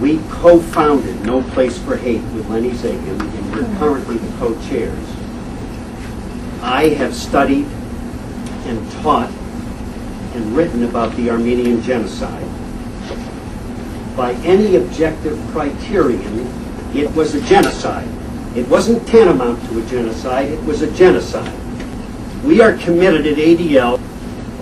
We co-founded No Place for Hate with Lenny Zagan, and we're currently the co-chairs. I have studied and taught and written about the Armenian Genocide. By any objective criterion, it was a genocide. It wasn't tantamount to a genocide, it was a genocide. We are committed at ADL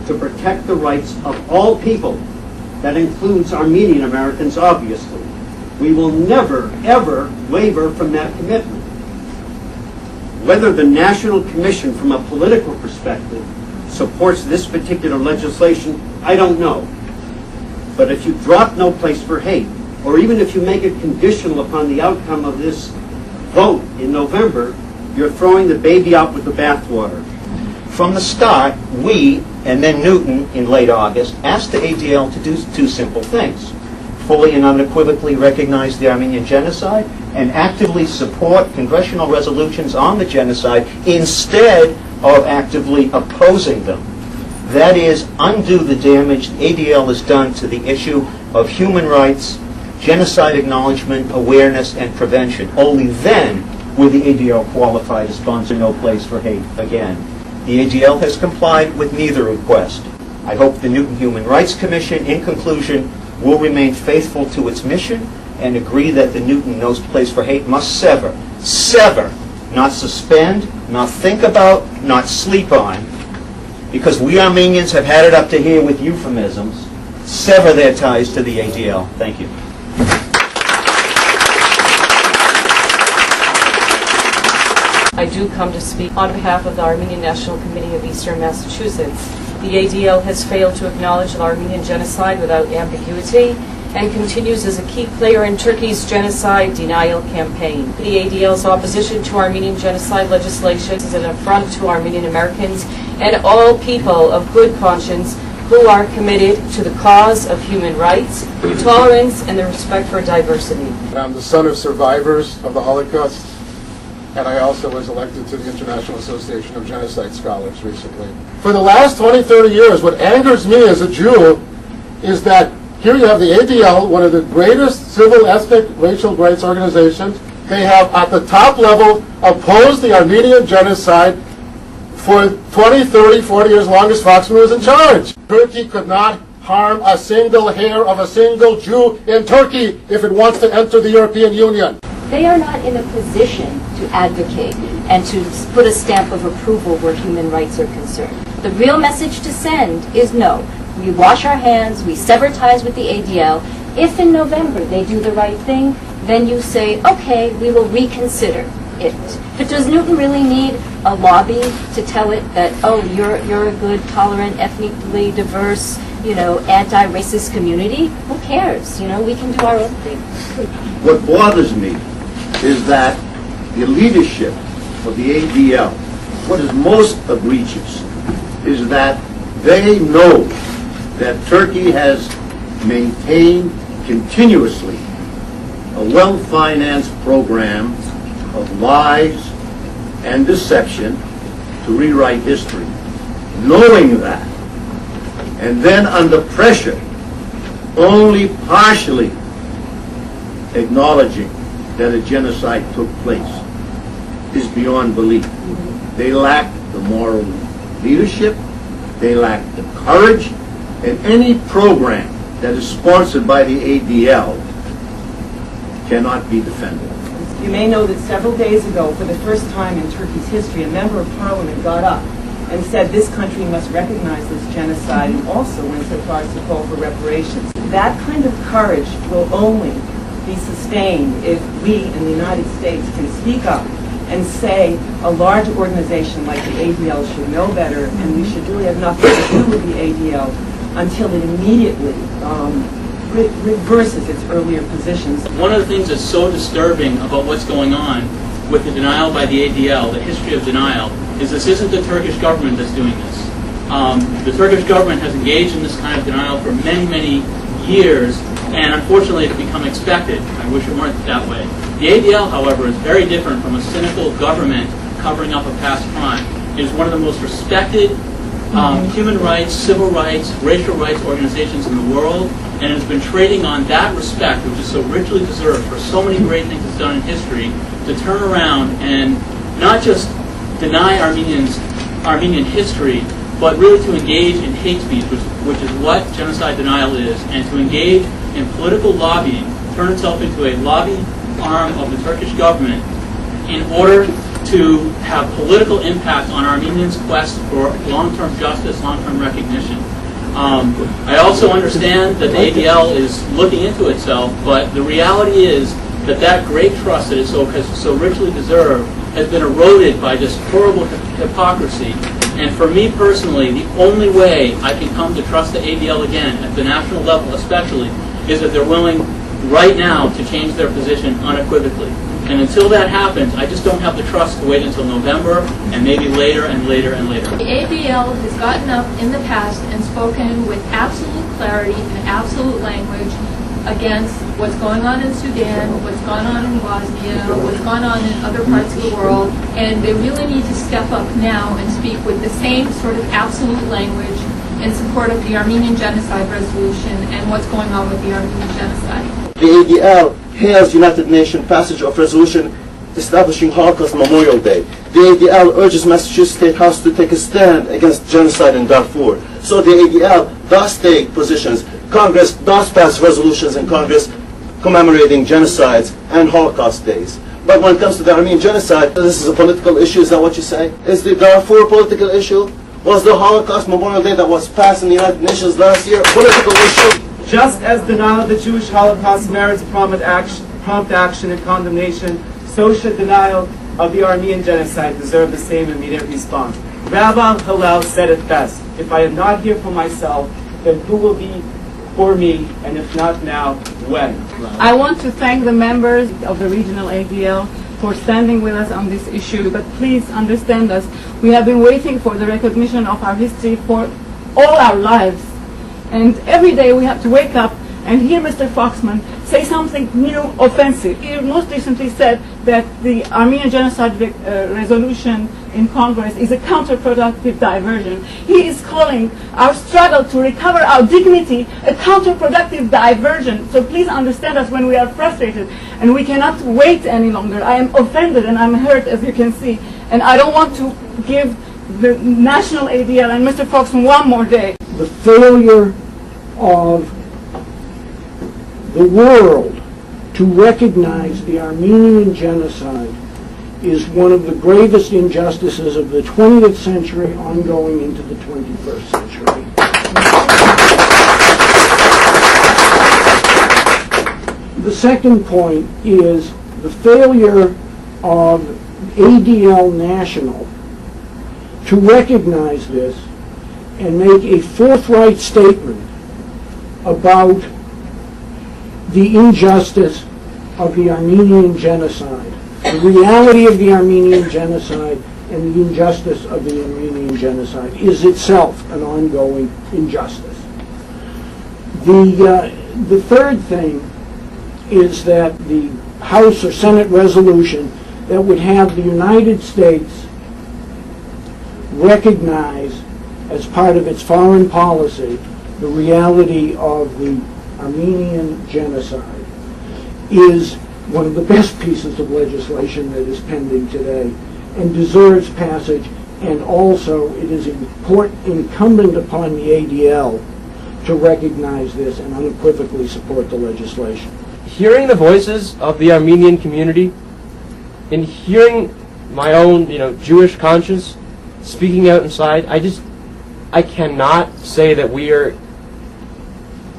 to protect the rights of all people. That includes Armenian Americans, obviously. We will never, ever waver from that commitment. Whether the National Commission, from a political perspective, supports this particular legislation, I don't know. But if you drop No Place for Hate, or even if you make it conditional upon the outcome of this vote in November, you're throwing the baby out with the bathwater. From the start, we, and then Newton in late August, asked the ADL to do two simple things: fully and unequivocally recognize the Armenian Genocide and actively support congressional resolutions on the genocide instead of actively opposing them. That is, undo the damage the ADL has done to the issue of human rights, genocide acknowledgement, awareness, and prevention. Only then will the ADL qualify to sponsor No Place for Hate again. The ADL has complied with neither request. I hope the Newton Human Rights Commission, in conclusion, will remain faithful to its mission and agree that the Newton No Place for Hate must sever, not suspend, not think about, not sleep on, because we Armenians have had it up to here with euphemisms, sever their ties to the ADL. Thank you. I do come to speak on behalf of the Armenian National Committee of Eastern Massachusetts. The ADL has failed to acknowledge the Armenian genocide without ambiguity and continues as a key player in Turkey's genocide denial campaign. The ADL's opposition to Armenian genocide legislation is an affront to Armenian Americans and all people of good conscience who are committed to the cause of human rights, tolerance, and the respect for diversity. I'm the son of survivors of the Holocaust, and I also was elected to the International Association of Genocide Scholars recently. For the last 20, 30 years, what angers me as a Jew is that here you have the ADL, one of the greatest civil, ethnic, racial rights organizations. They have, at the top level, opposed the Armenian genocide for 20, 30, 40 years, long as Foxman was in charge. Turkey could not harm a single hair of a single Jew in Turkey if it wants to enter the European Union. They are not in a position to advocate and to put a stamp of approval where human rights are concerned. The real message to send is no. We wash our hands, we sever ties with the ADL. If in November they do the right thing, then you say, okay, we will reconsider it. But does Newton really need a lobby to tell it that, oh, you're a good, tolerant, ethnically diverse, anti-racist community? Who cares? We can do our own thing. What bothers me is that the leadership of the ADL, what is most egregious is that they know that Turkey has maintained continuously a well-financed program of lies and deception to rewrite history. Knowing that, and then under pressure, only partially acknowledging that a genocide took place is beyond belief. They lack the moral leadership, they lack the courage, and any program that is sponsored by the ADL cannot be defended. You may know that several days ago, for the first time in Turkey's history, a member of parliament got up and said this country must recognize this genocide and also went so far as to call for reparations. That kind of courage will only be sustained if we in the United States can speak up and say a large organization like the ADL should know better, and we should really have nothing to do with the ADL until it immediately reverses its earlier positions. One of the things that's so disturbing about what's going on with the denial by the ADL, the history of denial, is this isn't the Turkish government that's doing this. The Turkish government has engaged in this kind of denial for many, many years, and unfortunately it's become expected. I wish it weren't that way. The ADL, however, is very different from a cynical government covering up a past crime. It is one of the most respected human rights, civil rights, racial rights organizations in the world, and has been trading on that respect, which is so richly deserved for so many great things it's done in history, to turn around and not just deny Armenian history, but really to engage in hate speech, which is what genocide denial is, and to engage in political lobbying, turn itself into a lobby arm of the Turkish government in order to have political impact on Armenians' quest for long-term justice, long-term recognition. I also understand that the ADL is looking into itself, but the reality is that that great trust that it has so richly deserved has been eroded by this horrible hypocrisy. And for me personally, the only way I can come to trust the ADL again, at the national level especially, is if they're willing right now to change their position unequivocally. And until that happens, I just don't have the trust to wait until November and maybe later and later and later. The ADL has gotten up in the past and spoken with absolute clarity and absolute language against what's going on in Sudan, what's going on in Bosnia, what's going on in other parts of the world, and they really need to step up now and speak with the same sort of absolute language in support of the Armenian Genocide Resolution and what's going on with the Armenian Genocide. The ADL hails United Nations passage of resolution establishing Holocaust Memorial Day. The ADL urges Massachusetts State House to take a stand against genocide in Darfur. So the ADL does take positions. Congress does pass resolutions in Congress commemorating genocides and Holocaust days. But when it comes to the Armenian genocide, this is a political issue, is that what you say? Is the Darfur a political issue? Was the Holocaust Memorial Day that was passed in the United Nations last year a political issue? Just as denial of the Jewish Holocaust merits prompt action and condemnation, so should denial of the Armenian genocide deserve the same immediate response. Rabbi Hillel said it best: if I am not here for myself, then who will be for me, and if not now, when? I want to thank the members of the regional ADL for standing with us on this issue, but please understand us. We have been waiting for the recognition of our history for all our lives. And every day we have to wake up and hear Mr. Foxman say something new, offensive. He most recently said that the Armenian Genocide resolution in Congress is a counterproductive diversion. He is calling our struggle to recover our dignity a counterproductive diversion. So please understand us when we are frustrated and we cannot wait any longer. I am offended and I'm hurt, as you can see. And I don't want to give the national ADL and Mr. Foxman one more day. The failure of the world to recognize the Armenian genocide is one of the gravest injustices of the 20th century ongoing into the 21st century. The second point is the failure of ADL National to recognize this and make a forthright statement about the injustice of the Armenian genocide, the reality of the Armenian genocide and the injustice of the Armenian genocide is itself an ongoing injustice. The third thing is that the House or Senate resolution that would have the United States recognize as part of its foreign policy the reality of the Armenian genocide is one of the best pieces of legislation that is pending today and deserves passage, and also it is incumbent upon the ADL to recognize this and unequivocally support the legislation. Hearing the voices of the Armenian community and hearing my own, Jewish conscience speaking out inside, I cannot say that we are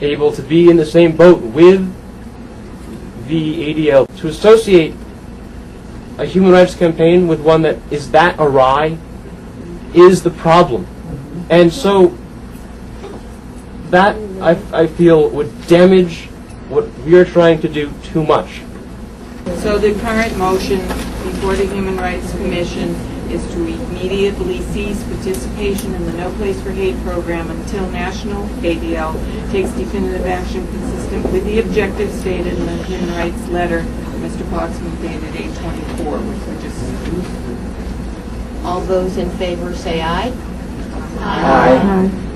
able to be in the same boat with the ADL. To associate a human rights campaign with one that is that awry is the problem. And so that, I feel, would damage what we are trying to do too much. So the current motion before the Human Rights Commission is to immediately cease participation in the No Place for Hate program until national ADL takes definitive action consistent with the objectives stated in the Human Rights Letter Mr. Foxman dated 8/24, which we just... All those in favor say aye. Aye.